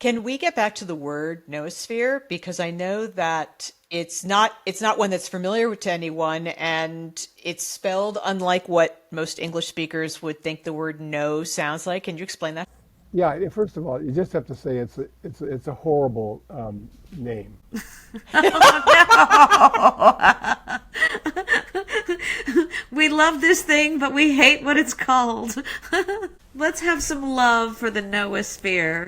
Can we get back to the word noosphere? Because I know that it's not one that's familiar to anyone, and it's spelled unlike what most English speakers would think the word no sounds like. Can you explain that? Yeah, first of all, you just have to say it's a horrible name. Oh, no. We love this thing, but we hate what it's called. Let's have some love for the noosphere.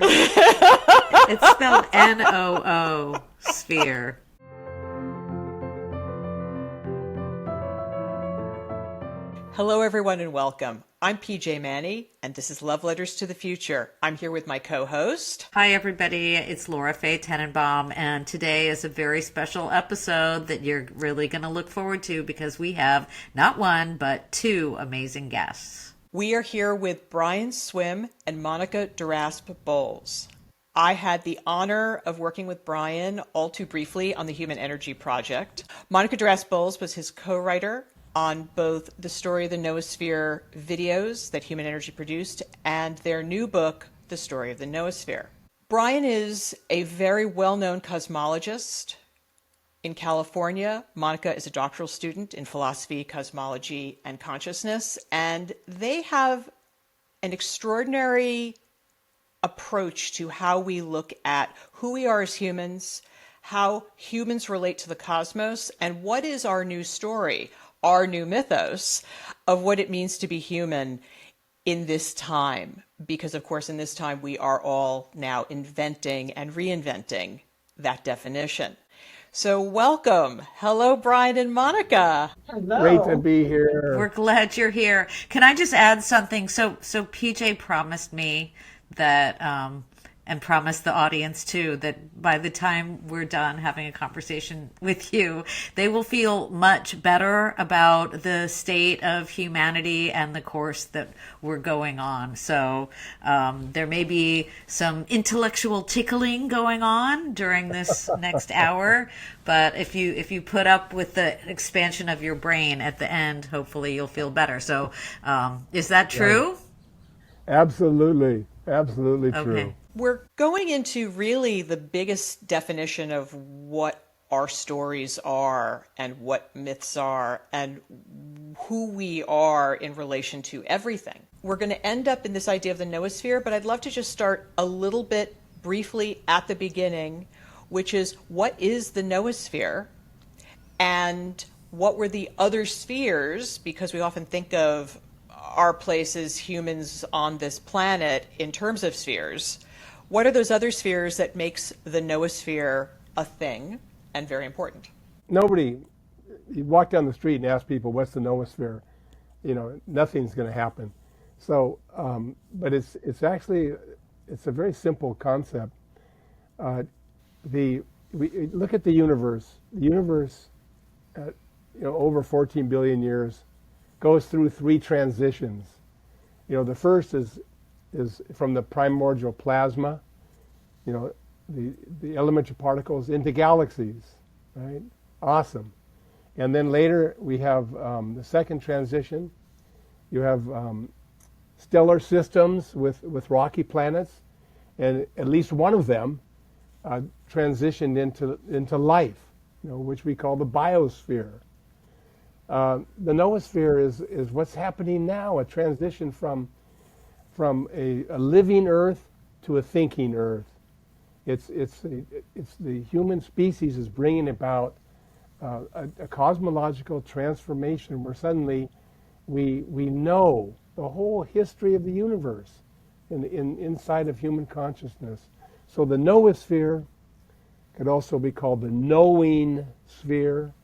It's spelled N-O-O, sphere. Hello, everyone, and welcome. I'm PJ Manney, and this is Love Letters to the Future. I'm here with my co-host. Hi, everybody. It's Faye Tenenbaum, and today is a very special episode that you're really going to look forward to because we have not one, but two amazing guests. We are here with Brian Swimme and Monica DeRaspe-Bolles. I had the honor of working with Brian all too briefly on the Human Energy Project. Monica DeRaspe-Bolles was his co-writer on both the Story of the Noosphere videos that Human Energy produced and their new book, The Story of the Noosphere. Brian is a very well-known cosmologist in California. Monica is a doctoral student in philosophy, cosmology, and consciousness, and they have an extraordinary approach to how we look at who we are as humans, how humans relate to the cosmos, and what is our new story, our new mythos of what it means to be human in this time. Because, of course, in this time, we are all now inventing and reinventing that definition. So welcome. Hello, Brian and Monica. Great to Hello. be here. We're glad you're here. Can I just add something? So PJ promised me that, and promised the audience too, that by the time we're done having a conversation with you, they will feel much better about the state of humanity and the course that we're going on. So there may be some intellectual tickling going on during this next hour, but if you put up with the expansion of your brain at the end, hopefully you'll feel better. So is that true? Right. Absolutely Okay. true. We're going into really the biggest definition of what our stories are and what myths are and who we are in relation to everything. We're going to end up in this idea of the noosphere, but I'd love to just start a little bit briefly at the beginning, which is what is the noosphere and what were the other spheres, because we often think of our place as humans on this planet in terms of spheres. What are those other spheres that makes the noosphere a thing and very important? Nobody, you walk down the street and ask people, what's the noosphere? Nothing's going to happen. So, but it's a very simple concept. We look at the universe. The universe, over 14 billion years, goes through three transitions. The first is from the primordial plasma, the elementary particles into galaxies, right? Awesome. And then later we have the second transition. You have stellar systems with rocky planets, and at least one of them transitioned into life, which we call the biosphere. The noosphere is what's happening now, a transition from a living Earth to a thinking Earth. It's the human species is bringing about a cosmological transformation where suddenly we know the whole history of the universe inside of human consciousness. So the noosphere could also be called the knowing sphere.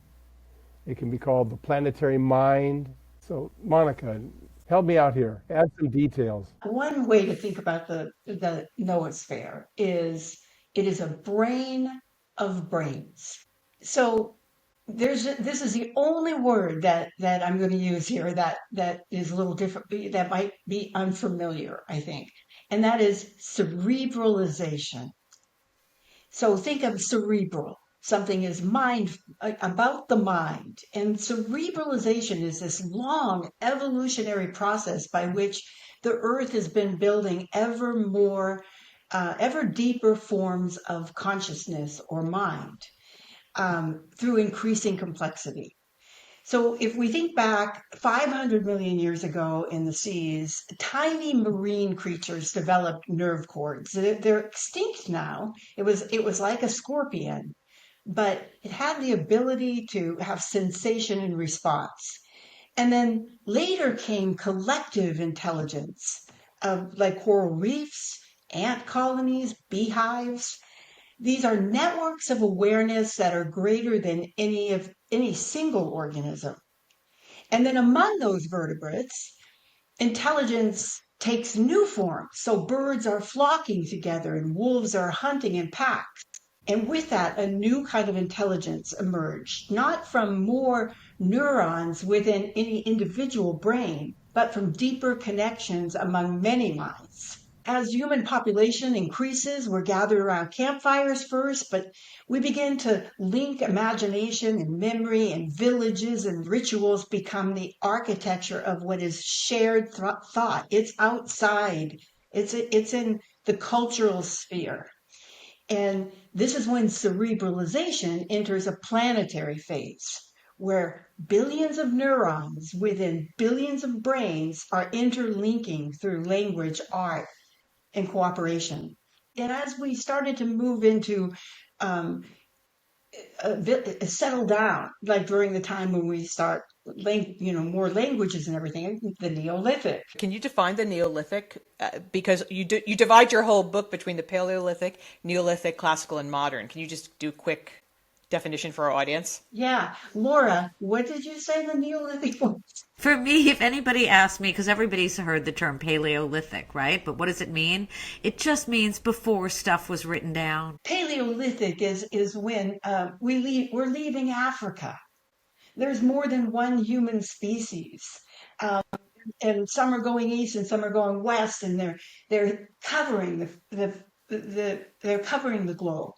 It can be called the planetary mind. So, Monica, help me out here. Add some details. One way to think about the noosphere is it is a brain of brains. So this is the only word that I'm going to use here that is a little different, that might be unfamiliar, I think, and that is cerebralization. So think of cerebral. Something is mind, about the mind. And cerebralization is this long evolutionary process by which the earth has been building ever more ever deeper forms of consciousness or mind through increasing complexity. So if we think back 500 million years ago in the seas, tiny marine creatures developed nerve cords. They're extinct now. It was like a scorpion, but it had the ability to have sensation and response. And then later came collective intelligence of like coral reefs, ant colonies, beehives. These are networks of awareness that are greater than any single organism. And then among those vertebrates, intelligence takes new forms. So birds are flocking together and wolves are hunting in packs. And with that, a new kind of intelligence emerged, not from more neurons within any individual brain, but from deeper connections among many minds. As human population increases, we're gathered around campfires first, but we begin to link imagination and memory, and villages and rituals become the architecture of what is shared thought. It's outside. It's in the cultural sphere. And this is when cerebralization enters a planetary phase, where billions of neurons within billions of brains are interlinking through language, art, and cooperation. And as we started to move into settle down, like during the time when we start, more languages and everything, the Neolithic. Can you define the Neolithic? Because you divide your whole book between the Paleolithic, Neolithic, Classical, and Modern. Can you just do a quick definition for our audience? Yeah, Laura, what did you say the Neolithic was? For me, if anybody asked me, because everybody's heard the term Paleolithic, right? But what does it mean? It just means before stuff was written down. Paleolithic is when we're leaving Africa. There's more than one human species, and some are going east and some are going west, and they're covering they're covering the globe.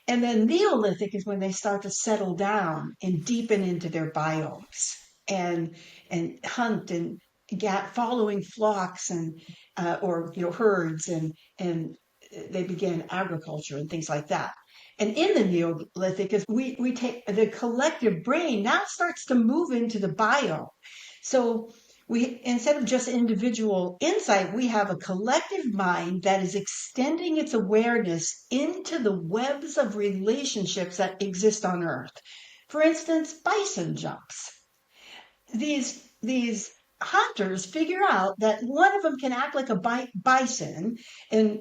And then Neolithic is when they start to settle down and deepen into their biomes and hunt and following flocks and or herds, and they began agriculture and things like that. And in the Neolithic is we take the collective brain now starts to move into the biome. So we, instead of just individual insight, we have a collective mind that is extending its awareness into the webs of relationships that exist on Earth. For instance, bison jumps. These hunters figure out that one of them can act like a bison and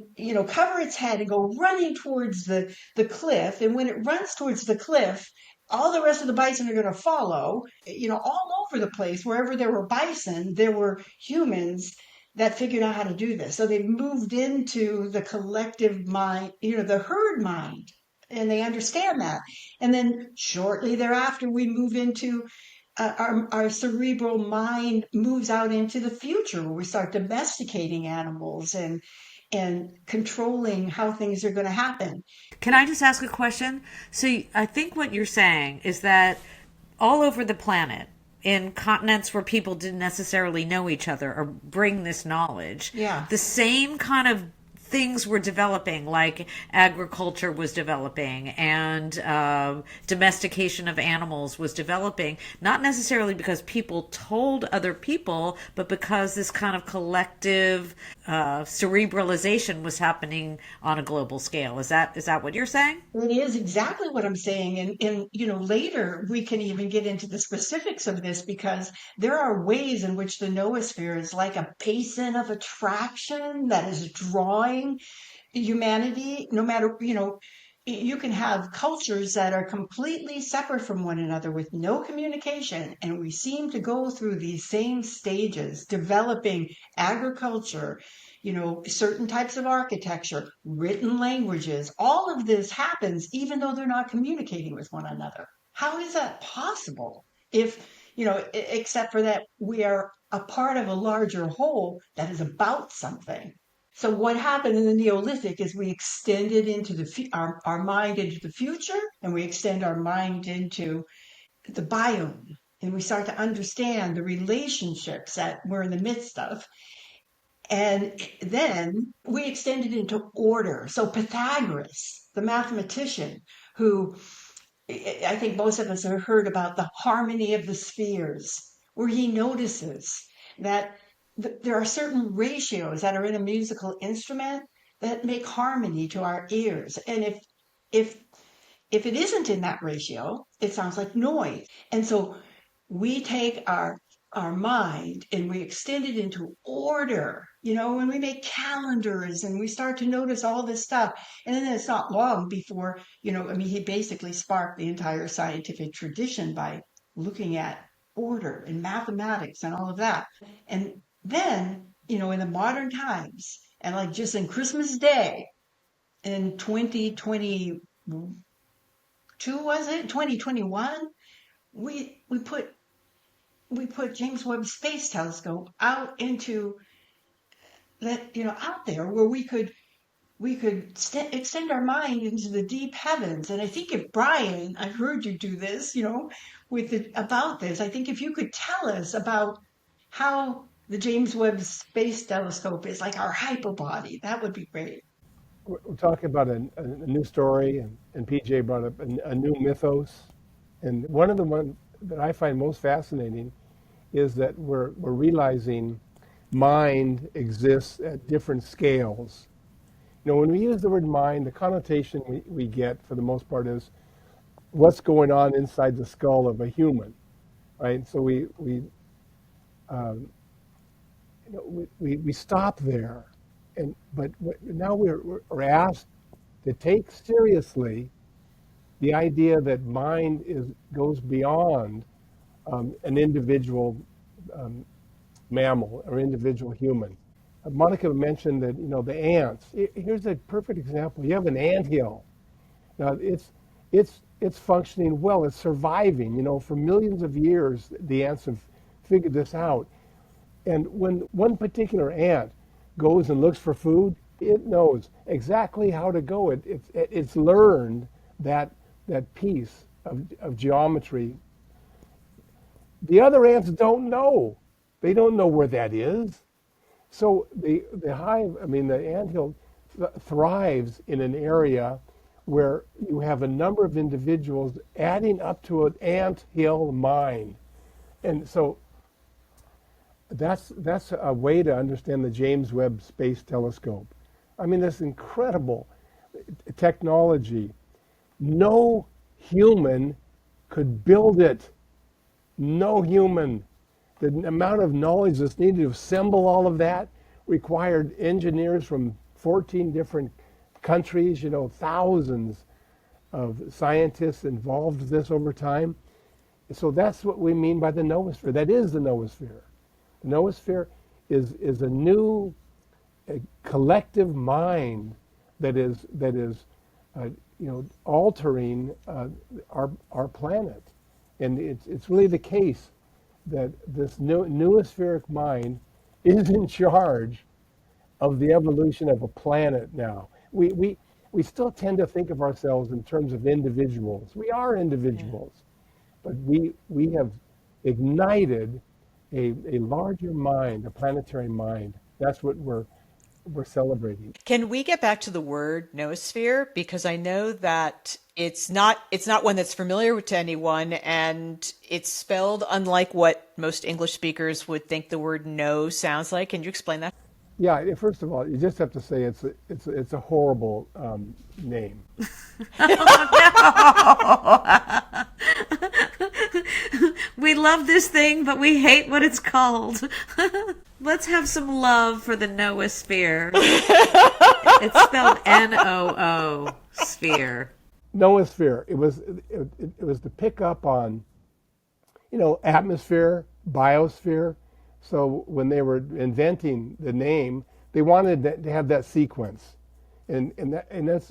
cover its head and go running towards the cliff. And when it runs towards the cliff, all the rest of the bison are going to follow. All over the place, wherever there were bison, there were humans that figured out how to do this. So they moved into the collective mind, the herd mind, and they understand that. And then shortly thereafter, we move into our cerebral mind moves out into the future, where we start domesticating animals and controlling how things are going to happen. Can I just ask a question? So I think what you're saying is that all over the planet, in continents where people didn't necessarily know each other or bring this knowledge, Yeah. the same kind of things were developing, like agriculture was developing and domestication of animals was developing, not necessarily because people told other people, but because this kind of collective cerebralization was happening on a global scale. Is that what you're saying? It is exactly what I'm saying. And later we can even get into the specifics of this, because there are ways in which the noosphere is like a basin of attraction that is drawing humanity. No matter, you can have cultures that are completely separate from one another with no communication, and we seem to go through these same stages, developing agriculture, certain types of architecture, written languages. All of this happens even though they're not communicating with one another. How is that possible? If, except for that we are a part of a larger whole that is about something. So what happened in the Neolithic is we extended into our mind into the future, and we extend our mind into the biome, and we start to understand the relationships that we're in the midst of. And then we extended into order. So Pythagoras, the mathematician, who I think most of us have heard about the harmony of the spheres, where he notices that there are certain ratios that are in a musical instrument that make harmony to our ears. And if if it isn't in that ratio, it sounds like noise. And so we take our mind and we extend it into order, when we make calendars and we start to notice all this stuff. And then it's not long before, he basically sparked the entire scientific tradition by looking at order and mathematics and all of that. And then, in the modern times, and like just in Christmas Day in 2022, was it 2021, we put James Webb Space Telescope out into that, out there where we could extend our mind into the deep heavens. And I think if Brian, I heard you do this, about this. I think if you could tell us about how the James Webb Space Telescope is like our hyperbody, that would be great. We're talking about a new story, and PJ brought up a new mythos. And one of the ones that I find most fascinating is that we're realizing mind exists at different scales. When we use the word mind, the connotation we get for the most part is what's going on inside the skull of a human, right? So we stop there, but now we're asked to take seriously the idea that mind goes beyond an individual mammal or individual human. Monica mentioned that the ants. Here's a perfect example. You have an anthill. Now it's functioning well. It's surviving. For millions of years, the ants have figured this out. And when one particular ant goes and looks for food, it knows exactly how to go. It's learned that piece of geometry. The other ants don't know. They don't know where that is. So the hive, the anthill thrives in an area where you have a number of individuals adding up to an anthill mind. And so that's a way to understand the James Webb Space Telescope. This incredible technology. No human could build it. No human. The amount of knowledge that's needed to assemble all of that required engineers from 14 different countries, thousands of scientists involved with this over time. So that's what we mean by the noosphere. That is the noosphere. The noosphere is a new collective mind that is altering our planet. And it's really the case that this noospheric mind is in charge of the evolution of a planet now. We still tend to think of ourselves in terms of individuals. We are individuals, but we have ignited a larger mind, a planetary mind. That's what we're celebrating. Can we get back to the word noosphere? Because I know that it's not one that's familiar to anyone, and it's spelled unlike what most English speakers would think the word "no" sounds like. Can you explain that? Yeah, first of all, you just have to say it's a horrible name. We love this thing, but we hate what it's called. Let's have some love for the noosphere. It's spelled N-O-O, sphere. Noosphere. It was to pick up on, atmosphere, biosphere. So when they were inventing the name, they wanted to have that sequence, and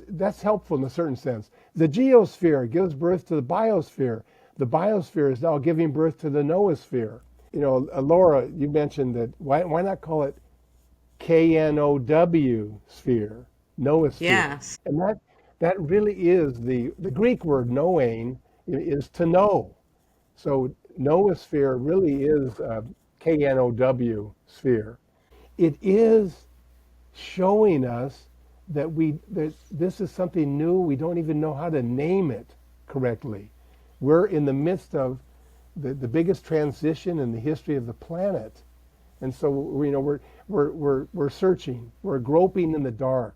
that's helpful in a certain sense. The geosphere gives birth to the biosphere. The biosphere is now giving birth to the noosphere. Laura, you mentioned that. Why not call it KNOW sphere, noosphere? Yes. And that really is the Greek word knowing is to know. So noosphere really is KNOW sphere. it is showing us that this is something new. We don't even know how to name it correctly. We're in the midst of the biggest transition in the history of the planet, and so we're searching, we're groping in the dark,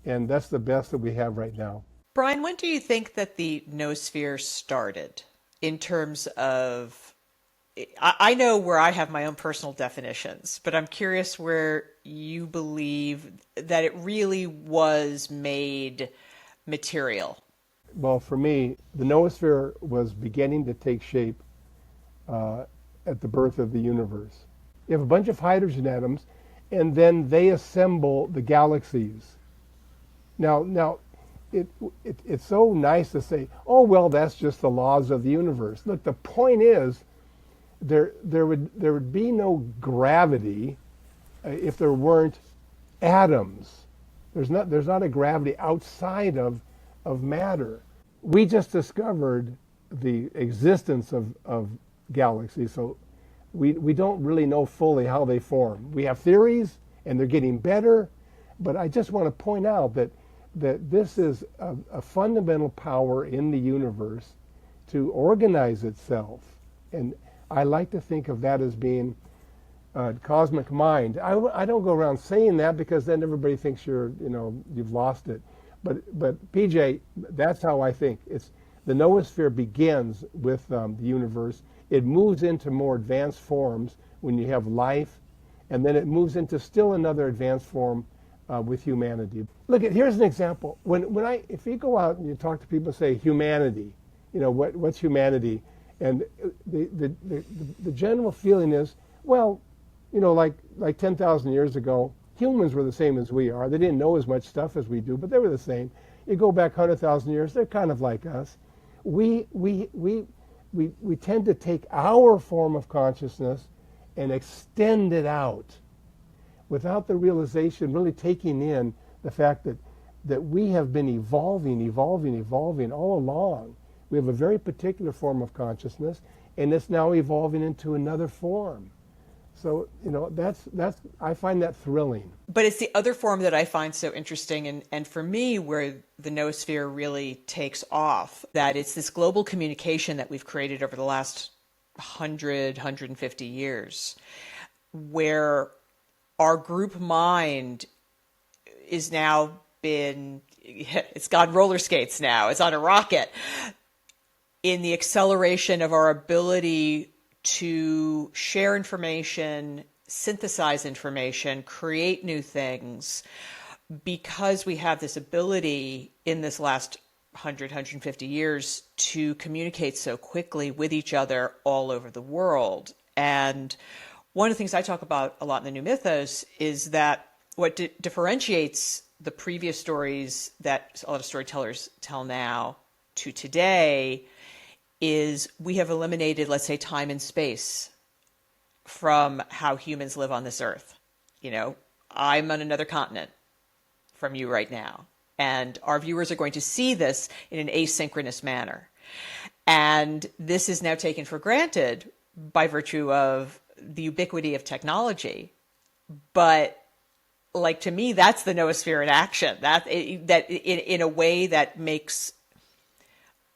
and that's the best that we have right now. Brian, when do you think that the noosphere started in terms of, I know where I have my own personal definitions, but I'm curious where you believe that it really was made material. Well, for me, the noosphere was beginning to take shape at the birth of the universe. You have a bunch of hydrogen atoms, and then they assemble the galaxies. Now, it's so nice to say, oh, well, that's just the laws of the universe. Look, the point is, there would be no gravity if there weren't atoms. There's not a gravity outside of matter. We just discovered the existence of galaxies, so we don't really know fully how they form. We have theories, and they're getting better, but I just want to point out that this is a fundamental power in the universe to organize itself. And I like to think of that as being cosmic mind. I don't go around saying that because then everybody thinks you've lost it. But PJ, that's how I think. The noosphere begins with the universe. It moves into more advanced forms when you have life, and then it moves into still another advanced form with humanity. Look, here's an example. If you go out and you talk to people and say humanity, what's humanity? And the general feeling is, well, like 10,000 years ago, humans were the same as we are. They didn't know as much stuff as we do, but they were the same. You go back 100,000 years, they're kind of like us. We tend to take our form of consciousness and extend it out without the realization, really taking in the fact that we have been evolving all along. We have a very particular form of consciousness, and it's now evolving into another form. So, I find that thrilling. But it's the other form that I find so interesting, and for me, where the noosphere really takes off, that it's this global communication that we've created over the last 150 years, where our group mind is now it's gone roller skates now, it's on a rocket, in the acceleration of our ability to share information, synthesize information, create new things, because we have this ability in this last 150 years to communicate so quickly with each other all over the world. And one of the things I talk about a lot in the new Mythos is that what differentiates the previous stories that a lot of storytellers tell now to today is we have eliminated, let's say, time and space from how humans live on this earth. I'm on another continent from you right now, and our viewers are going to see this in an asynchronous manner. And this is now taken for granted by virtue of the ubiquity of technology. But to me, that's the noosphere in action. That in a way that makes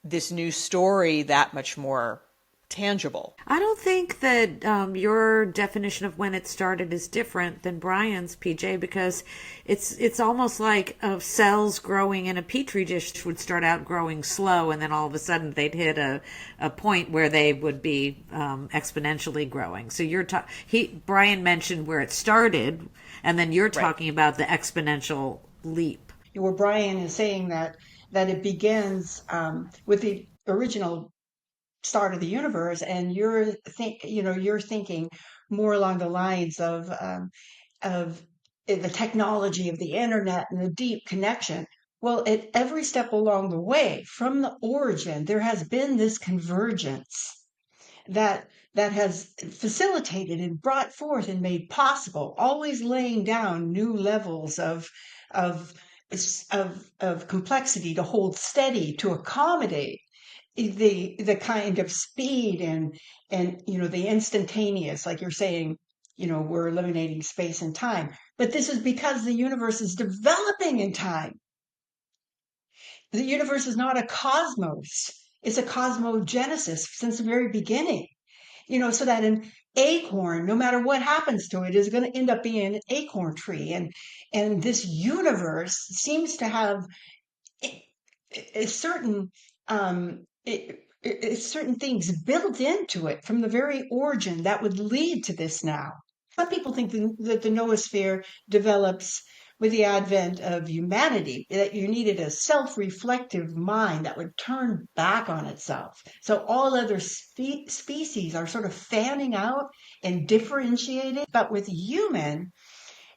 this new story that much more tangible. I don't think that your definition of when it started is different than Brian's, PJ, because it's almost like cells growing in a petri dish would start out growing slow, and then all of a sudden they'd hit a point where they would be exponentially growing. So Brian mentioned where it started, and then you're talking about the exponential leap. Where Brian is saying that it begins with the original start of the universe, and you're thinking more along the lines of the technology of the internet and the deep connection. Well, at every step along the way, from the origin, there has been this convergence that has facilitated and brought forth and made possible, always laying down new levels of complexity to hold steady, to accommodate the kind of speed and the instantaneous, like you're saying, we're eliminating space and time. But this is because the universe is developing in time. The universe is not a cosmos. It's a cosmogenesis since the very beginning. So that an acorn, no matter what happens to it, is going to end up being an acorn tree. And this universe seems to have a certain certain things built into it from the very origin that would lead to this now. Some people think that the noosphere develops with the advent of humanity, that you needed a self-reflective mind that would turn back on itself. So all other species are sort of fanning out and differentiating. But with human,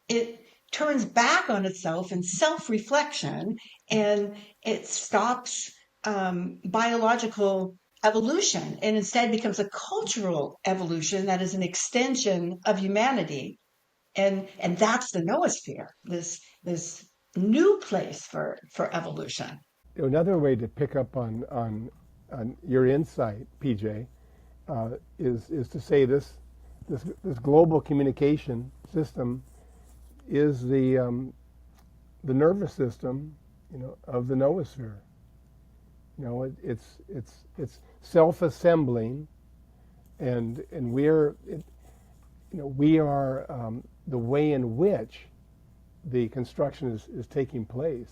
it turns back on itself in self-reflection, and it stops biological evolution and instead becomes a cultural evolution that is an extension of humanity. And that's the noosphere, this new place for evolution. Another way to pick up on your insight, PJ, is to say this global communication system is the nervous system, of the noosphere. It's self-assembling, and we are the way in which the construction is taking place.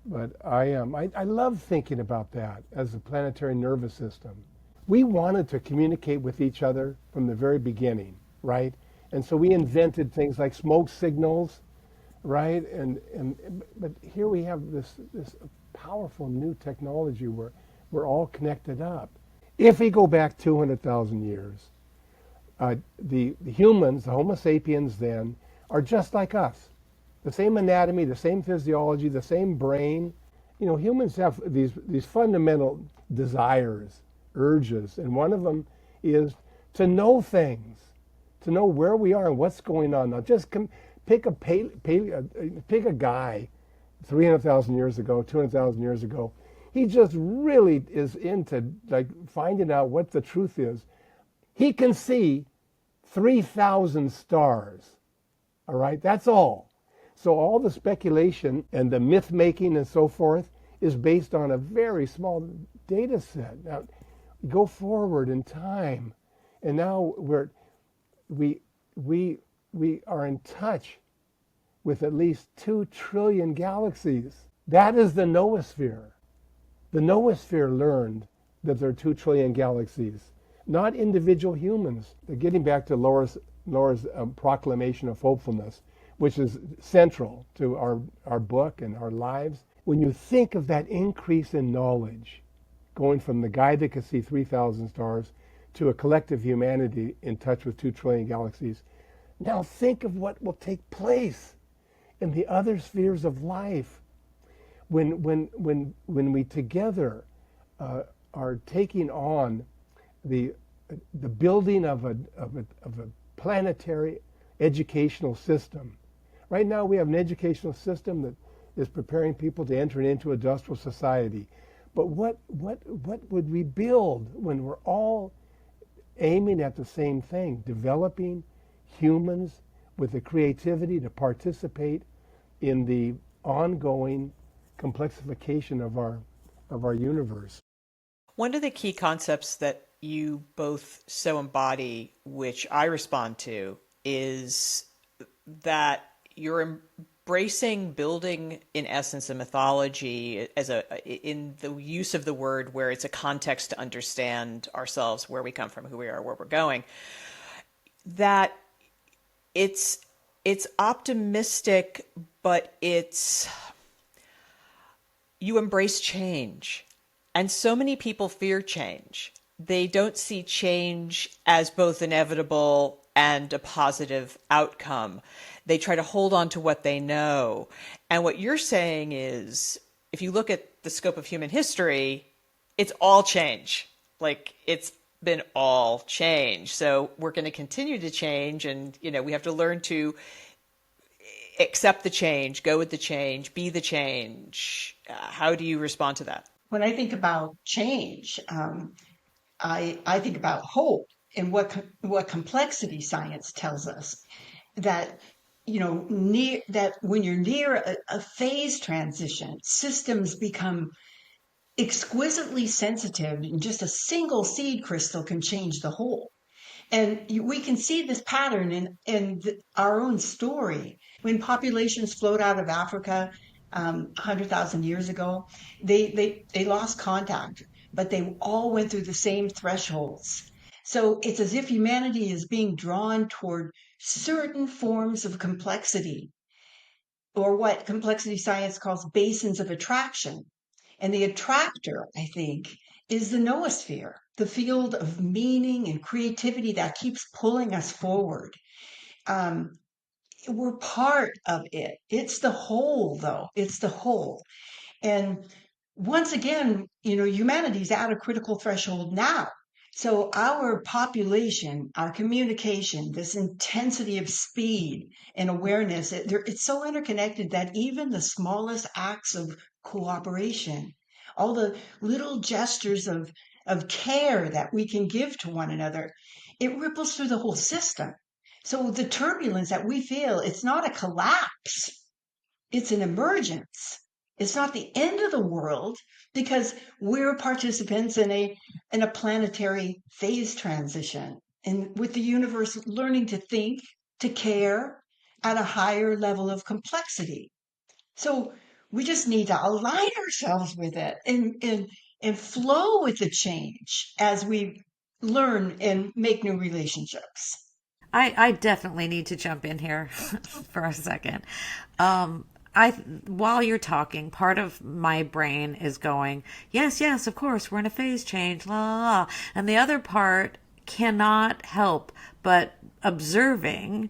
But I love thinking about that as a planetary nervous system. We wanted to communicate with each other from the very beginning, right? And so we invented things like smoke signals, right? But here we have this powerful new technology where we're all connected up. If we go back 200,000 years, the humans, the Homo sapiens then, are just like us. The same anatomy, the same physiology, the same brain. Humans have these fundamental desires, urges, and one of them is to know things, to know where we are and what's going on. Now, just pick a guy 300,000 years ago, 200,000 years ago. He just really is into finding out what the truth is. He can see 3,000 stars. All right, that's all. So all the speculation and the myth making and so forth is based on a very small data set. Now, go forward in time, and now we are in touch with at least 2 trillion galaxies. That is the noosphere. The noosphere learned that there are 2 trillion galaxies, not individual humans. Getting back to Laura's proclamation of hopefulness, which is central to our book and our lives. When you think of that increase in knowledge, going from the guy that could see 3,000 stars to a collective humanity in touch with 2 trillion galaxies, now think of what will take place in the other spheres of life when we together are taking on the building of a planetary educational system. Right now we have an educational system that is preparing people to enter into industrial society. But what would we build when we're all aiming at the same thing, developing humans with the creativity to participate in the ongoing complexification of our universe? One of the key concepts that you both so embody, which I respond to, is that you're embracing building, in essence, a mythology in the use of the word where it's a context to understand ourselves, where we come from, who we are, where we're going. That it's optimistic, but you embrace change. And so many people fear change. They don't see change as both inevitable and a positive outcome. They try to hold on to what they know. And what you're saying is, if you look at the scope of human history, it's all change. It's been all change. So we're going to continue to change, and we have to learn to accept the change, go with the change, be the change. How do you respond to that? When I think about change, I think about hope. and what complexity science tells us, that that when you're near a phase transition, systems become exquisitely sensitive, and just a single seed crystal can change the whole. And we can see this pattern in our own story. When populations flowed out of Africa 100,000 years ago, they lost contact, but they all went through the same thresholds. So it's as if humanity is being drawn toward certain forms of complexity, or what complexity science calls basins of attraction. And the attractor, I think, is the noosphere, the field of meaning and creativity that keeps pulling us forward. Um, we're part of it. It's the whole, though. It's the whole. And once again, humanity's at a critical threshold now. So our population, our communication, this intensity of speed and awareness, it's so interconnected that even the smallest acts of cooperation, all the little gestures of care that we can give to one another, it ripples through the whole system. So the turbulence that we feel, it's not a collapse, it's an emergence. It's not the end of the world, because we're participants in a planetary phase transition, and with the universe learning to think, to care at a higher level of complexity. So we just need to align ourselves with it and flow with the change as we learn and make new relationships. I definitely need to jump in here for a second. While you're talking, part of my brain is going, yes, yes, of course, we're in a phase change, la la la. And the other part cannot help but observing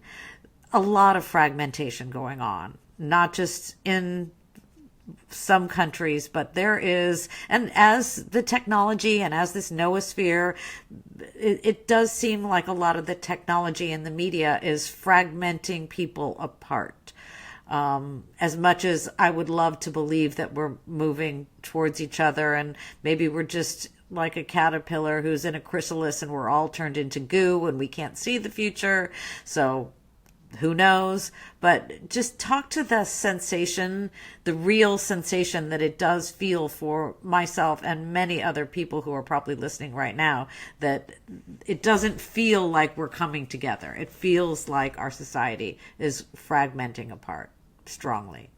a lot of fragmentation going on, not just in some countries, but there is, and as the technology and as this noosphere, it does seem like a lot of the technology and the media is fragmenting people apart. As much as I would love to believe that we're moving towards each other, and maybe we're just like a caterpillar who's in a chrysalis and we're all turned into goo and we can't see the future. So who knows? But just talk to the sensation, the real sensation that it does feel for myself and many other people who are probably listening right now, that it doesn't feel like we're coming together. It feels like our society is fragmenting apart strongly.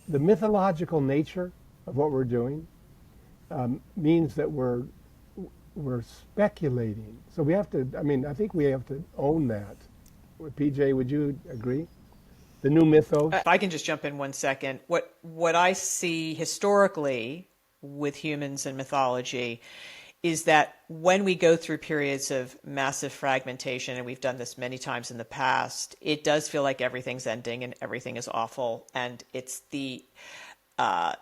The mythological nature of what we're doing means that we're speculating. So we have to, I think we have to own that. PJ, would you agree? The new mythos? If I can just jump in 1 second. What I see historically with humans and mythology is that when we go through periods of massive fragmentation, and we've done this many times in the past, it does feel like everything's ending and everything is awful. And it's the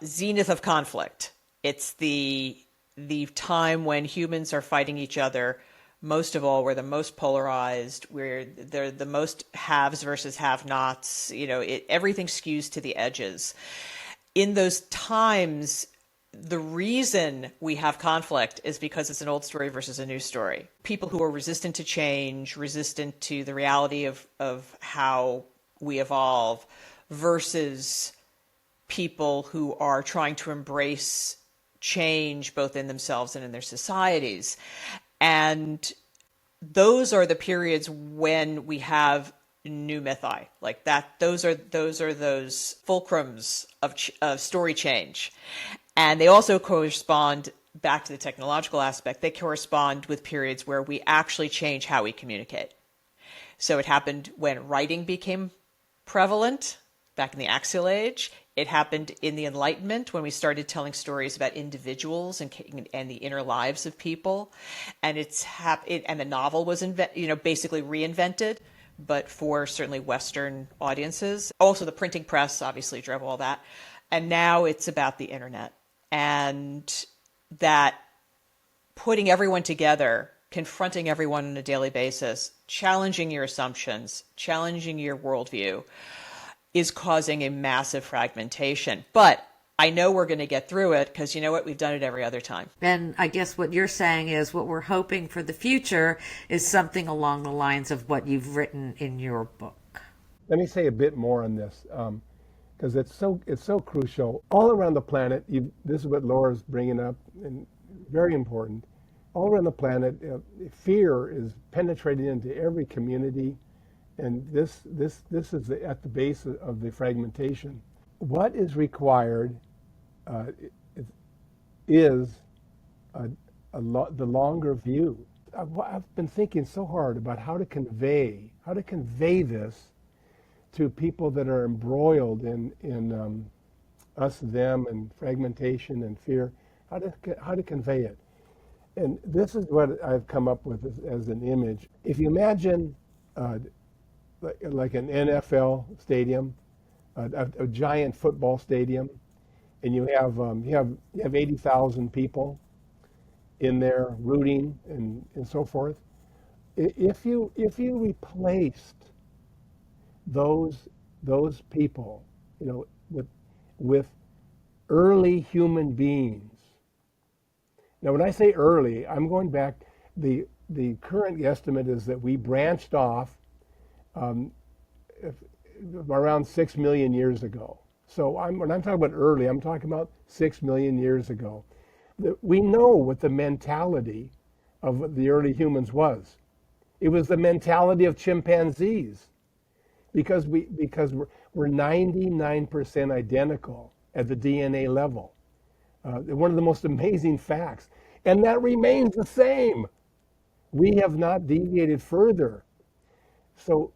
zenith of conflict. It's the time when humans are fighting each other. Most of all, we're the most polarized. They're the most haves versus have-nots. Everything skews to the edges. In those times, the reason we have conflict is because it's an old story versus a new story. People who are resistant to change, resistant to the reality of how we evolve, versus people who are trying to embrace change both in themselves and in their societies. And those are the periods when we have new mythi like that. Those are those fulcrums of story change. And they also correspond, back to the technological aspect, they correspond with periods where we actually change how we communicate. So it happened when writing became prevalent back in the Axial Age. It happened in the Enlightenment when we started telling stories about individuals and the inner lives of people, and and the novel was basically reinvented, but for certainly Western audiences. Also, the printing press obviously drove all that, and now it's about the internet, and that putting everyone together, confronting everyone on a daily basis, challenging your assumptions, challenging your worldview, is causing a massive fragmentation. But I know we're going to get through it because you know what? We've done it every other time. And I guess what you're saying is what we're hoping for the future is something along the lines of what you've written in your book. Let me say a bit more on this, because it's so crucial. All around the planet, this is what Laura's bringing up, and very important. All around the planet, fear is penetrating into every community, and this is at the base of the fragmentation. What is required is the longer view. I've been thinking so hard about how to convey this to people that are embroiled in us, them, and fragmentation and fear. How to convey it, and this is what I've come up with as an image. If you imagine like an NFL stadium, a giant football stadium, and you have 80,000 people in there rooting and so forth. If you replaced those people, with early human beings. Now, when I say early, I'm going back. The current estimate is that we branched off around 6 million years ago. So when I'm talking about early, I'm talking about 6 million years ago. We know what the mentality of the early humans was. It was the mentality of chimpanzees, because we're 99% identical at the DNA level. One of the most amazing facts, and that remains the same. We have not deviated further. So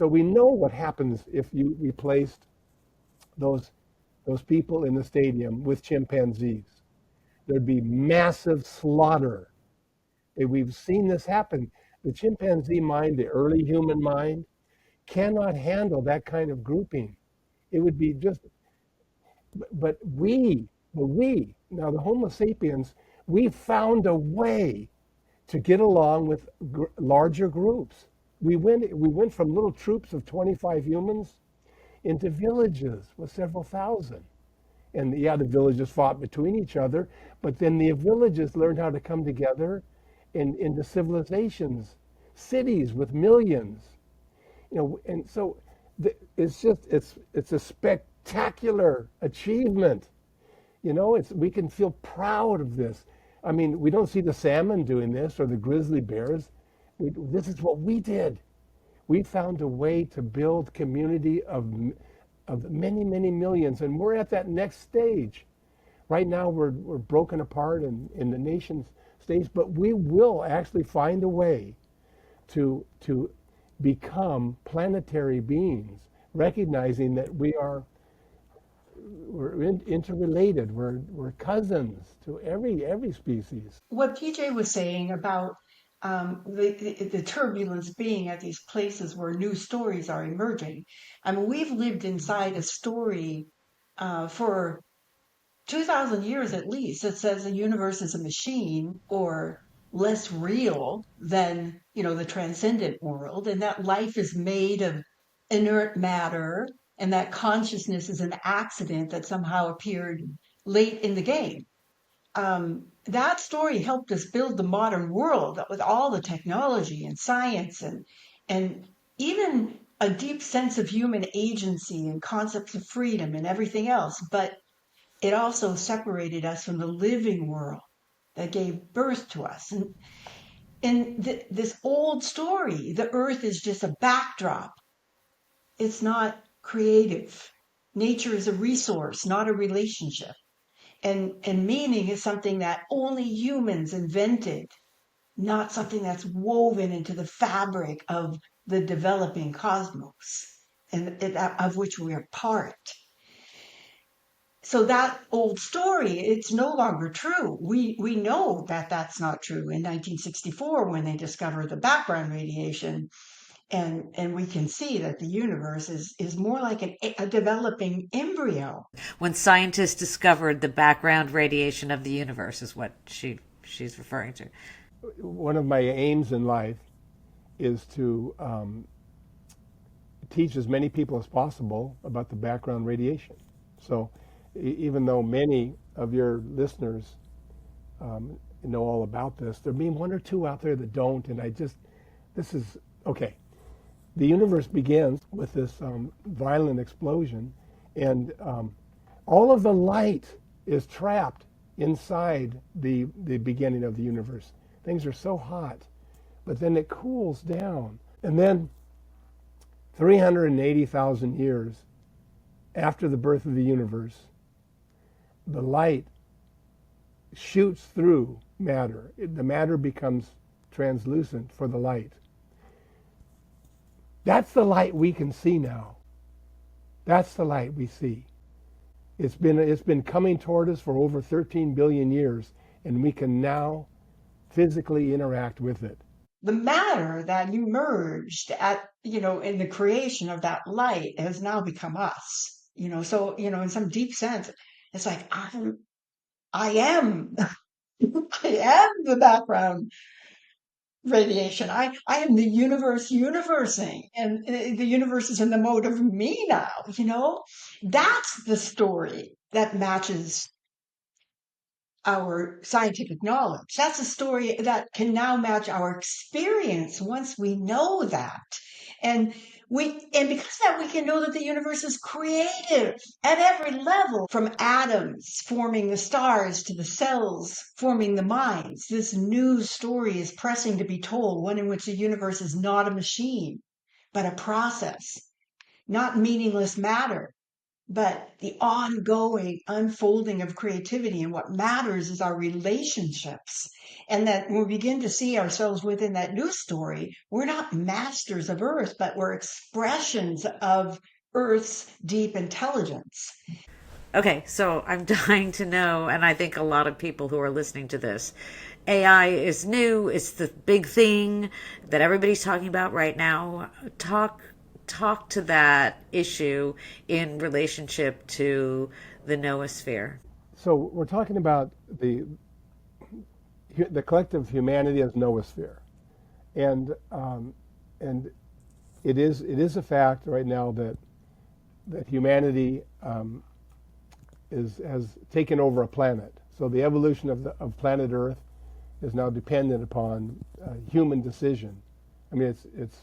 we know what happens if you replaced those people in the stadium with chimpanzees. There'd be massive slaughter. And we've seen this happen. The chimpanzee mind, the early human mind, cannot handle that kind of grouping. It would be just, but now the Homo sapiens, we found a way to get along with larger groups. We went from little troops of 25 humans into villages with several thousand. And the villages fought between each other, but then the villages learned how to come together into civilizations, cities with millions. And so it's a spectacular achievement. We can feel proud of this. I mean, we don't see the salmon doing this or the grizzly bears. This is what we did. We found a way to build community of many, many millions, and we're at that next stage. Right now, we're broken apart in the nation states, but we will actually find a way to become planetary beings, recognizing that we're interrelated. We're cousins to every species. What PJ was saying about the turbulence being at these places where new stories are emerging. I mean, we've lived inside a story for 2,000 years at least that says the universe is a machine or less real than, the transcendent world, and that life is made of inert matter, and that consciousness is an accident that somehow appeared late in the game. That story helped us build the modern world with all the technology and science and even a deep sense of human agency and concepts of freedom and everything else. But it also separated us from the living world that gave birth to us. And this old story, the earth is just a backdrop. It's not creative. Nature is a resource, not a relationship. And meaning is something that only humans invented, not something that's woven into the fabric of the developing cosmos, and of which we are part. So that old story, it's no longer true. We know that that's not true in 1964 when they discovered the background radiation. And we can see that the universe is more like a developing embryo. When scientists discovered the background radiation of the universe is what she's referring to. One of my aims in life is to teach as many people as possible about the background radiation. So even though many of your listeners know all about this, there may be one or two out there that don't. And this is, okay. The universe begins with this violent explosion, and all of the light is trapped inside the beginning of the universe. Things are so hot, but then it cools down. And then 380,000 years after the birth of the universe, the light shoots through matter. The matter becomes translucent for the light. That's the light we can see now. That's the light we see. It's been coming toward us for over 13 billion years, and we can now physically interact with it. The matter that emerged in the creation of that light has now become us. So, in some deep sense, it's like I am I am the background radiation. I am the universe universing, and the universe is in the mode of me now. That's the story that matches our scientific knowledge. That's a story that can now match our experience once we know that. And because of that, we can know that the universe is creative at every level, from atoms forming the stars to the cells forming the minds. This new story is pressing to be told, one in which the universe is not a machine, but a process, not meaningless matter, but the ongoing unfolding of creativity. And what matters is our relationships. And that when we begin to see ourselves within that new story, we're not masters of Earth, but we're expressions of Earth's deep intelligence. Okay, so I'm dying to know, and I think a lot of people who are listening to this, AI is new. It's the big thing that everybody's talking about right now. Talk to that issue in relationship to the noosphere. So we're talking about the collective humanity as noosphere, and it is a fact right now that humanity has taken over a planet. So the evolution of planet Earth is now dependent upon human decision. I mean, it's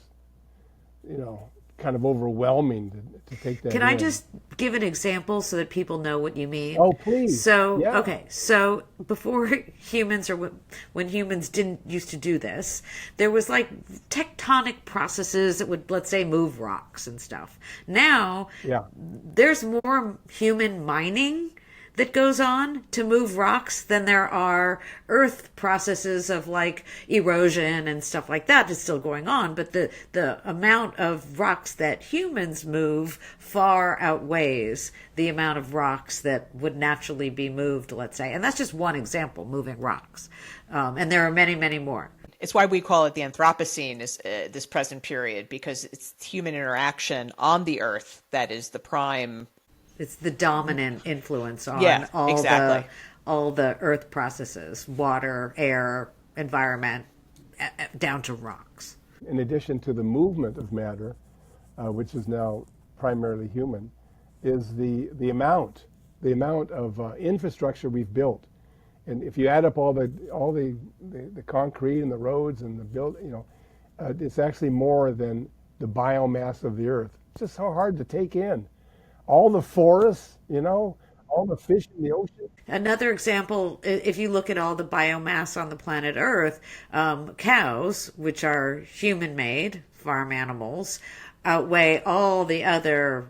kind of overwhelming to take that. Can I just give an example so that people know what you mean? Oh, please. So, yeah. Okay, so before humans, or when humans didn't used to do this, there was like tectonic processes that would, let's say, move rocks and stuff. Now, there's more human mining that goes on to move rocks than there are earth processes of like erosion and stuff like that is still going on. But the amount of rocks that humans move far outweighs the amount of rocks that would naturally be moved, let's say. And that's just one example, moving rocks. And there are many, many more. It's why we call it the Anthropocene, this present period, because it's human interaction on the Earth that is the prime. It's the dominant influence on all the earth processes, water, air, environment, down to rocks. In addition to the movement of matter, which is now primarily human, is the amount of infrastructure we've built. And if you add up all the concrete and the roads and the it's actually more than the biomass of the Earth. It's just so hard to take in. All the forests, all the fish in the ocean. Another example, if you look at all the biomass on the planet Earth, cows, which are human-made farm animals, outweigh all the other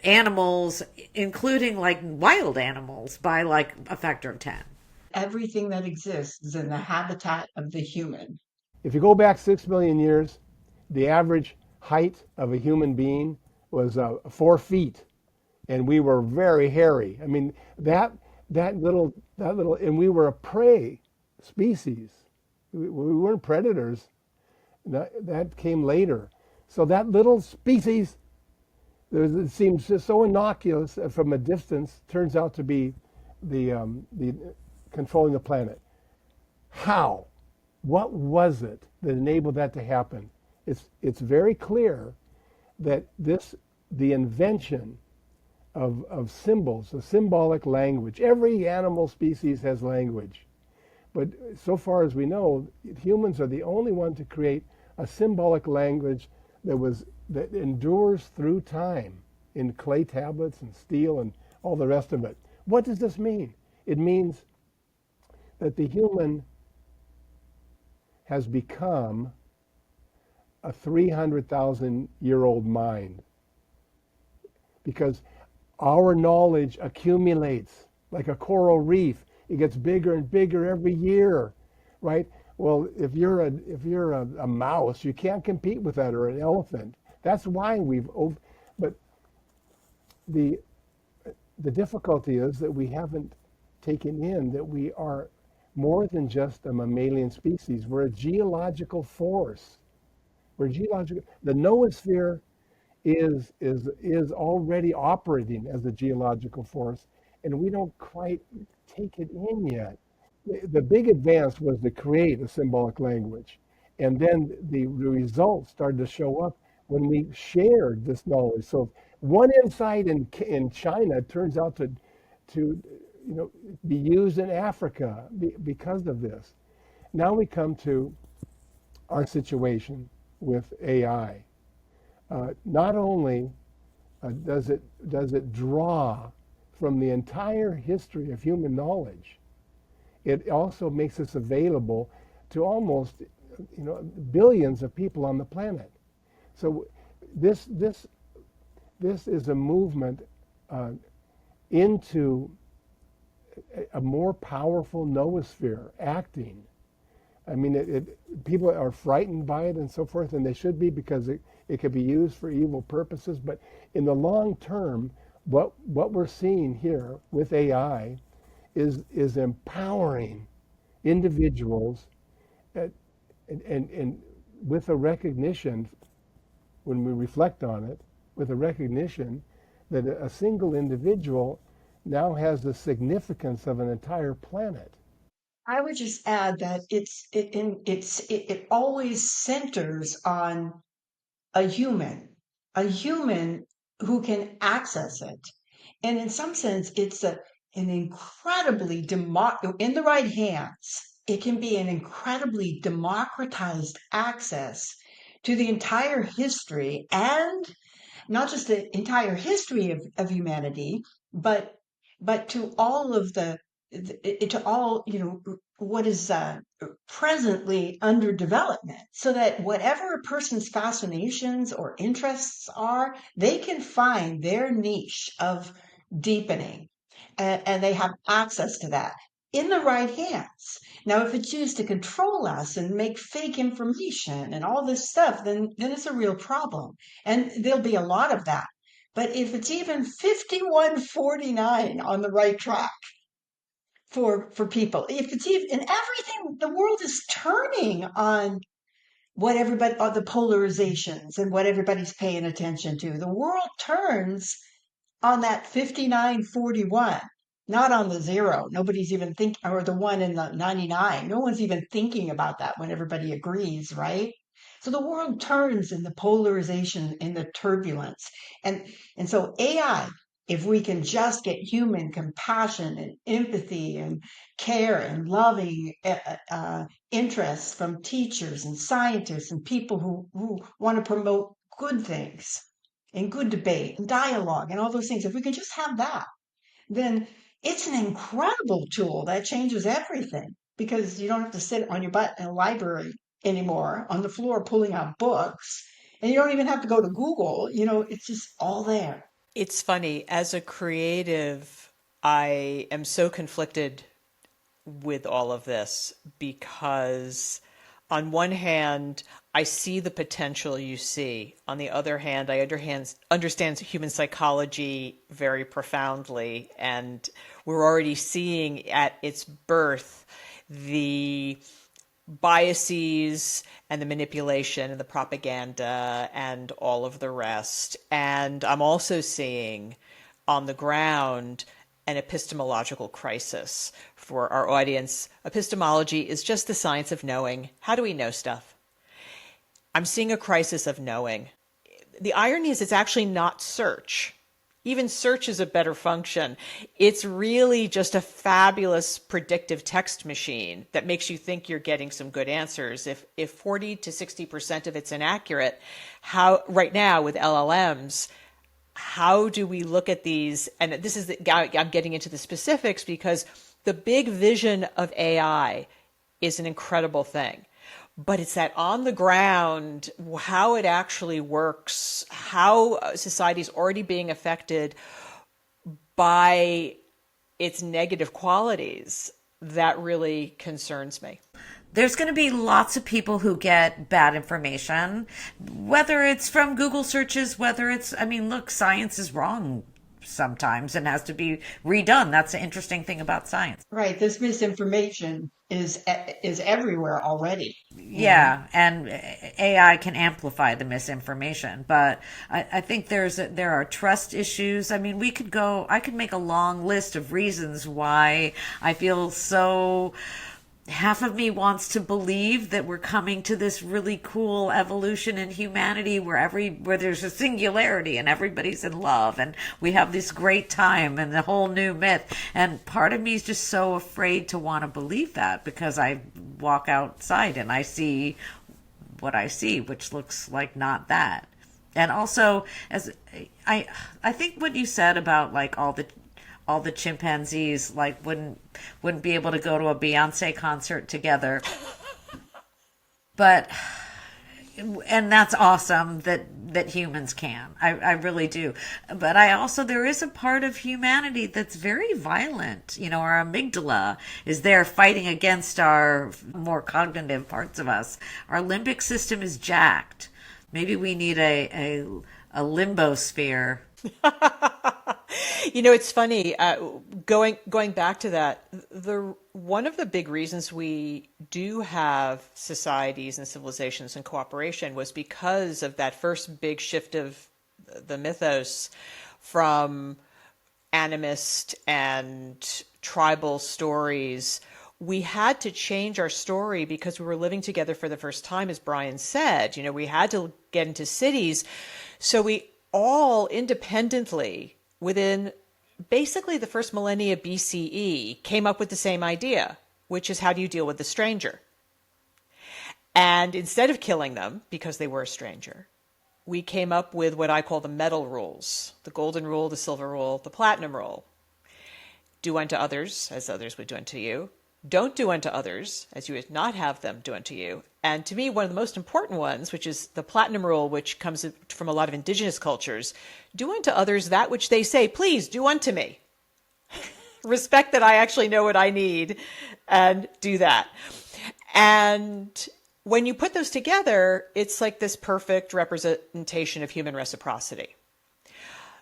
animals, including like wild animals, by like a factor of 10. Everything that exists is in the habitat of the human. If you go back 6 million years, the average height of a human being was 4 feet, and we were very hairy. I mean, that little, and we were a prey species. We weren't predators. That came later. So that little species, it seems just so innocuous from a distance, turns out to be the controlling the planet. How? What was it that enabled that to happen? It's very clear that the invention of symbols, a symbolic language. Every animal species has language. But so far as we know, humans are the only one to create a symbolic language that endures through time in clay tablets and steel and all the rest of it. What does this mean? It means that the human has become a 300,000-year-old mind, because our knowledge accumulates like a coral reef. It gets bigger and bigger every year, right? Well, if you're a mouse, you can't compete with that, or an elephant. That's why but the difficulty is that we haven't taken in that we are more than just a mammalian species. We're a geological force. We're geological. The noosphere is already operating as a geological force, and we don't quite take it in yet. The big advance was to create a symbolic language, and then the results started to show up when we shared this knowledge. So one insight in China turns out to be used in Africa because of this. Now we come to our situation with AI. Not only does it draw from the entire history of human knowledge, it also makes us available to almost billions of people on the planet. So this is a movement into a more powerful noosphere acting. I mean, people are frightened by it and so forth, and they should be, because it could be used for evil purposes. But in the long term, what we're seeing here with AI is empowering individuals, and with a recognition, when we reflect on it, with a recognition that a single individual now has the significance of an entire planet. I would just add that it always centers on a human who can access it. And in some sense, it's an incredibly in the right hands, it can be an incredibly democratized access to the entire history, and not just the entire history of humanity, but to all of to all, what is presently under development, so that whatever a person's fascinations or interests are, they can find their niche of deepening, and they have access to that in the right hands. Now, if it's used to control us and make fake information and all this stuff, then it's a real problem. And there'll be a lot of that. But if it's even 5149 on the right track for people, if it's even, and everything, the world is turning on what everybody, the polarizations and what everybody's paying attention to. The world turns on that 5941, not on the zero. Nobody's even thinking, or the one in the 99. No one's even thinking about that when everybody agrees, right? So the world turns in the polarization, in the turbulence. And so AI, if we can just get human compassion and empathy and care and loving interests from teachers and scientists and people who want to promote good things and good debate and dialogue and all those things, if we can just have that, then it's an incredible tool that changes everything, because you don't have to sit on your butt in a library anymore on the floor pulling out books, and you don't even have to go to Google. It's just all there. It's funny, as a creative, I am so conflicted with all of this, because on one hand, I see the potential you see. On the other hand, I understand human psychology very profoundly, and we're already seeing at its birth the biases and the manipulation and the propaganda and all of the rest. And I'm also seeing on the ground an epistemological crisis for our audience. Epistemology is just the science of knowing. How do we know stuff? I'm seeing a crisis of knowing. The irony is it's actually not search. even search is a better function. It's really just a fabulous predictive text machine that makes you think you're getting some good answers. If 40 to 60% of it's inaccurate, how right now with LLMs, how do we look at these? And this is I'm getting into the specifics because the big vision of AI is an incredible thing. But it's that on the ground, how it actually works, how society is already being affected by its negative qualities that really concerns me. There's going to be lots of people who get bad information, whether it's from Google searches, whether it's, I mean, look, science is wrong sometimes and has to be redone. That's the interesting thing about science. Right. This misinformation is everywhere already. Yeah, and AI can amplify the misinformation, but I think there are trust issues. I mean, I could make a long list of reasons why I feel so. Half of me wants to believe that we're coming to this really cool evolution in humanity where there's a singularity and everybody's in love and we have this great time and the whole new myth. And part of me is just so afraid to want to believe that because I walk outside and I see what I see, which looks like not that. And also, as I think what you said about like all the chimpanzees like wouldn't be able to go to a Beyonce concert together. And that's awesome that humans can. I really do. But there is a part of humanity that's very violent. You know, our amygdala is there fighting against our more cognitive parts of us. Our limbic system is jacked. Maybe we need a limbo sphere. You know, it's funny, going back to that, one of the big reasons we do have societies and civilizations in cooperation was because of that first big shift of the mythos from animist and tribal stories. We had to change our story because we were living together for the first time, as Brian said. You know, we had to get into cities. So we all independently, within basically the first millennia BCE, came up with the same idea, which is how do you deal with the stranger? And instead of killing them because they were a stranger, we came up with what I call the metal rules: the golden rule, the silver rule, the platinum rule. Do unto others as others would do unto you. Don't do unto others as you would not have them do unto you. And to me, one of the most important ones, which is the platinum rule, which comes from a lot of indigenous cultures: do unto others that which they say, please do unto me. Respect that I actually know what I need and do that. And when you put those together, it's like this perfect representation of human reciprocity.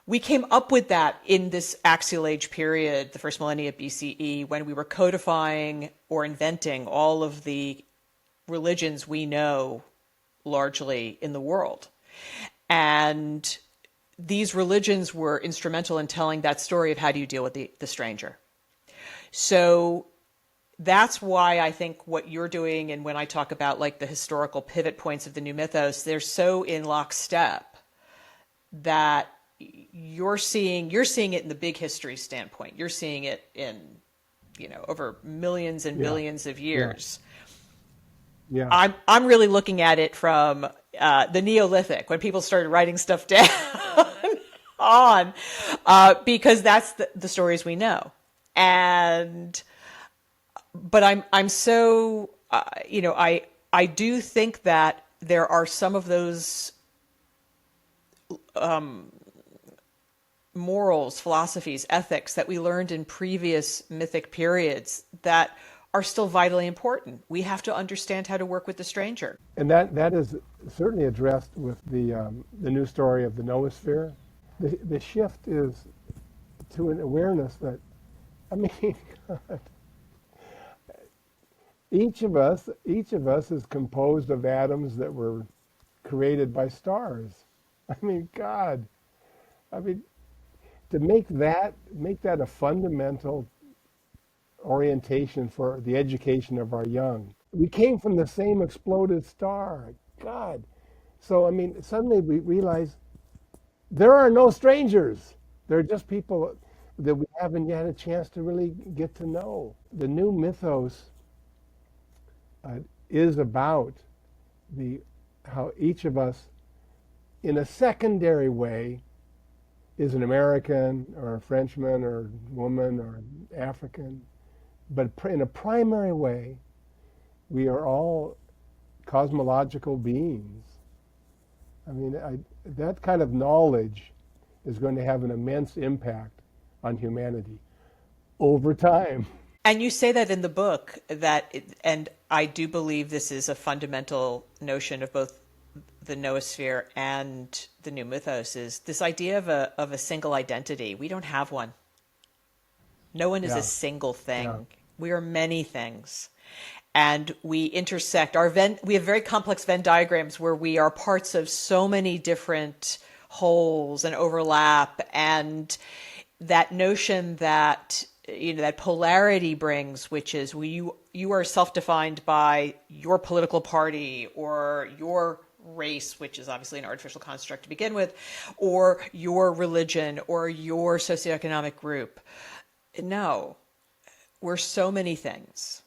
We came up with that in this axial age period, the first millennia BCE, when we were codifying or inventing all of the religions we know largely in the world. And these religions were instrumental in telling that story of how do you deal with the stranger. So that's why I think what you're doing, and when I talk about like the historical pivot points of the new mythos, they're so in lockstep that you're seeing it in the big history standpoint. You're seeing it in, over millions and billions of years. Yeah. I'm really looking at it from the Neolithic, when people started writing stuff down on, because that's the stories we know. But I'm so, I do think that there are some of those morals, philosophies, ethics that we learned in previous mythic periods that are still vitally important. We have to understand how to work with the stranger. And that is certainly addressed with the new story of the Noosphere. The shift is to an awareness that, I mean, God, each of us is composed of atoms that were created by stars. I mean, God, to make that a fundamental orientation for the education of our young. We came from the same exploded star. God. So, suddenly we realize there are no strangers. They're just people that we haven't yet had a chance to really get to know. The new mythos is about the how each of us, in a secondary way, is an American or a Frenchman or woman or African, but in a primary way, we are all cosmological beings. I mean, that kind of knowledge is going to have an immense impact on humanity over time. And you say that in the book and I do believe this is a fundamental notion of both the noosphere and the new mythos, is this idea of a single identity. We don't have one. No one is a single thing. Yeah. We are many things. And we intersect. We have very complex Venn diagrams where we are parts of so many different wholes and overlap, and that notion that that polarity brings, which is you are self-defined by your political party or your race, which is obviously an artificial construct to begin with, or your religion or your socioeconomic group. No, we're so many things.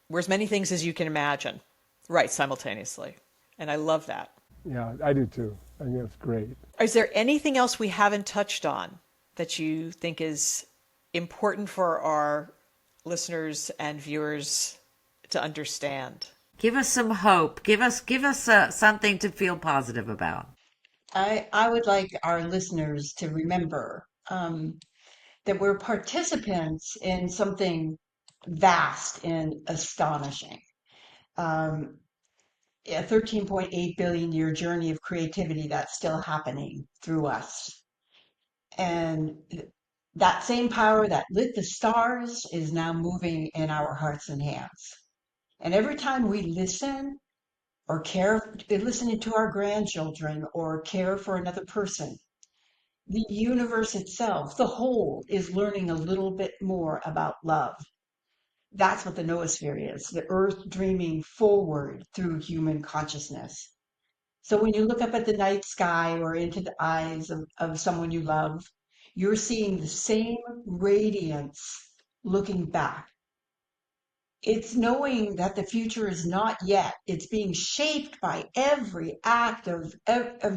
We're as many things as you can imagine, right, simultaneously. And I love that. Yeah, I do too. I think that's great. Is there anything else we haven't touched on that you think is important for our listeners and viewers to understand? Give us some hope. Give us something to feel positive about. I would like our listeners to remember that we're participants in something vast and astonishing. A 13.8 billion year journey of creativity that's still happening through us. And that same power that lit the stars is now moving in our hearts and hands. And every time we listen or listening to our grandchildren or care for another person, the universe itself, the whole, is learning a little bit more about love. That's what the noosphere is, the earth dreaming forward through human consciousness. So when you look up at the night sky or into the eyes of someone you love, you're seeing the same radiance looking back. It's knowing that the future is not yet. It's being shaped by every act of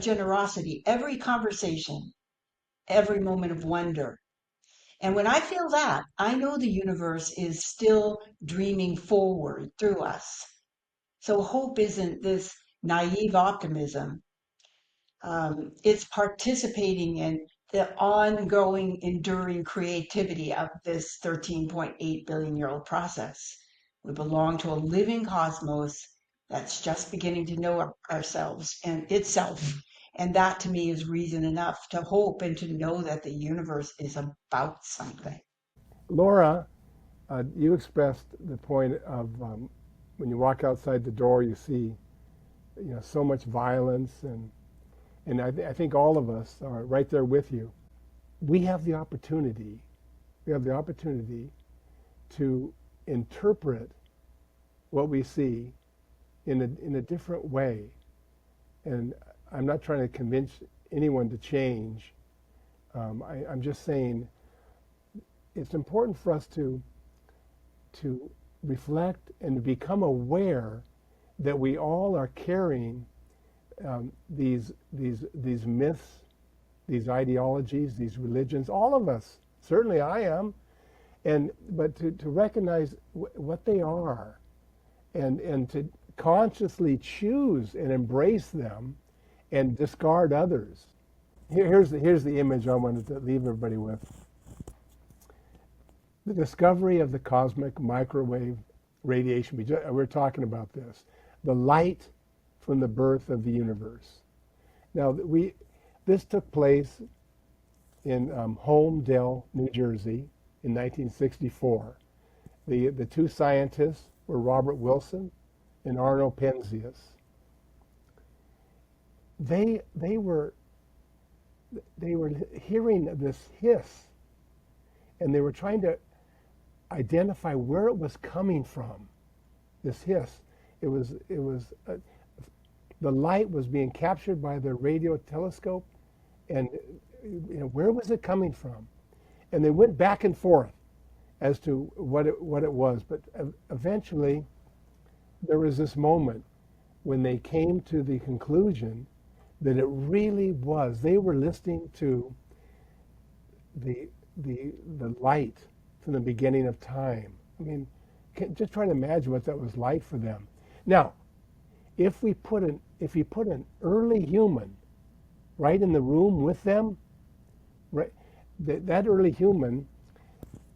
generosity, every conversation, every moment of wonder. And when I feel that, I know the universe is still dreaming forward through us. So hope isn't this naive optimism. It's participating in the ongoing, enduring creativity of this 13.8 billion year old process. We belong to a living cosmos that's just beginning to know ourselves and itself. And that to me is reason enough to hope and to know that the universe is about something. Laura, you expressed the point of when you walk outside the door, you see so much violence, and I think all of us are right there with you. We have the opportunity to interpret what we see in a different way. And I'm not trying to convince anyone to change. I'm just saying it's important for us to reflect and to become aware that we all are carrying these myths, these ideologies, these religions. All of us, certainly I am, but to recognize what they are, and to consciously choose and embrace them, and discard others. Here's the image I wanted to leave everybody with. The discovery of the cosmic microwave radiation. We're talking about this. The light from the birth of the universe. Now, this took place in Holmdel, New Jersey, in 1964. The two scientists were Robert Wilson and Arno Penzias. They were hearing this hiss, and they were trying to identify where it was coming from. This hiss. It was the light was being captured by the radio telescope, and where was it coming from? And they went back and forth as to what it was. But eventually, there was this moment when they came to the conclusion that it really was. They were listening to the light from the beginning of time. I mean, just try to imagine what that was like for them. Now, if you put an early human right in the room with them, right, that early human,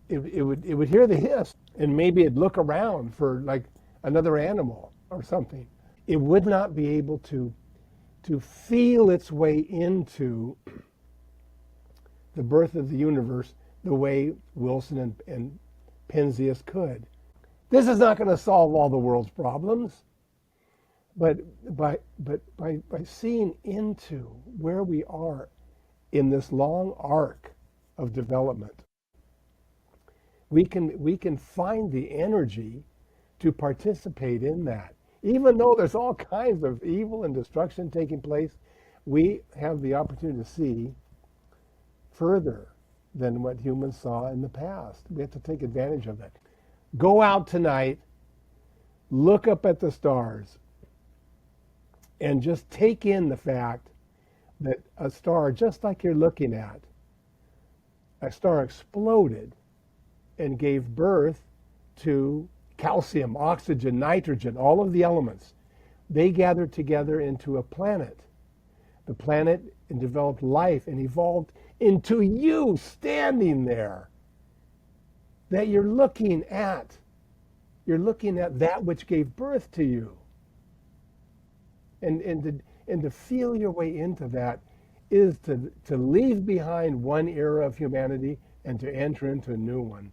it would hear the hiss, and maybe it'd look around for like another animal or something. It would not be able to feel its way into the birth of the universe the way Wilson and Penzias could. This is not going to solve all the world's problems, but by seeing into where we are in this long arc of development, we can find the energy to participate in that. Even though there's all kinds of evil and destruction taking place, we have the opportunity to see further than what humans saw in the past. We have to take advantage of it. Go out tonight, look up at the stars, and just take in the fact that a star, just like you're looking at, a star exploded and gave birth to calcium, oxygen, nitrogen, all of the elements. They gathered together into a planet. The planet developed life and evolved into you standing there. That you're looking at. You're looking at that which gave birth to you. And to feel your way into that is to leave behind one era of humanity and to enter into a new one.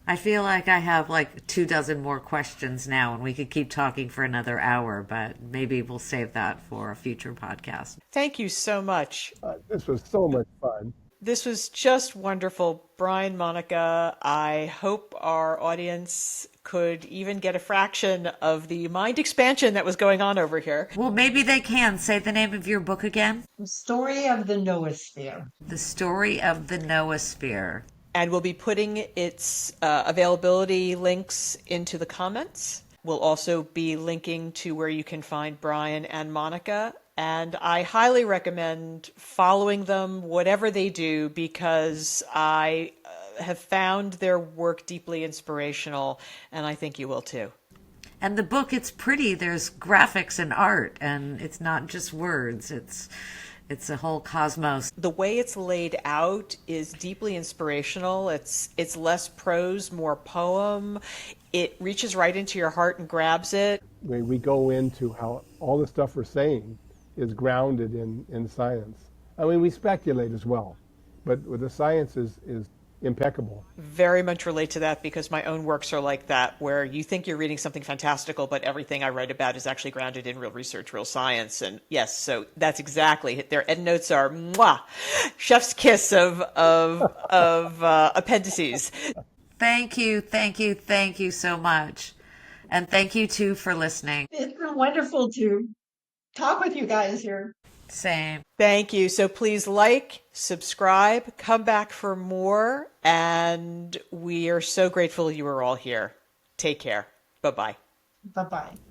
I feel like I have like 24 more questions now, and we could keep talking for another hour, but maybe we'll save that for a future podcast. Thank you so much. This was so much fun. This was just wonderful. Brian, Monica, I hope our audience could even get a fraction of the mind expansion that was going on over here. Well, maybe they can. Say the name of your book again. The story of the Noosphere. The Story of the Noosphere. And we'll be putting its availability links into the comments. We'll also be linking to where you can find Brian and Monica. And I highly recommend following them, whatever they do, because I have found their work deeply inspirational, and I think you will too. And the book, it's pretty. There's graphics and art, and it's not just words. It's a whole cosmos. The way it's laid out is deeply inspirational. It's less prose, more poem. It reaches right into your heart and grabs it. We go into how all the stuff we're saying is grounded in science. I mean, we speculate as well, but the science is impeccable. Very much relate to that because my own works are like that, where you think you're reading something fantastical, but everything I write about is actually grounded in real research, real science. And yes, so that's exactly, their endnotes are mwah, chef's kiss of appendices. Thank you so much. And thank you too for listening. It's been wonderful to talk with you guys here. Same. Thank you. So please like, subscribe, come back for more. And we are so grateful you are all here. Take care. Bye-bye. Bye-bye.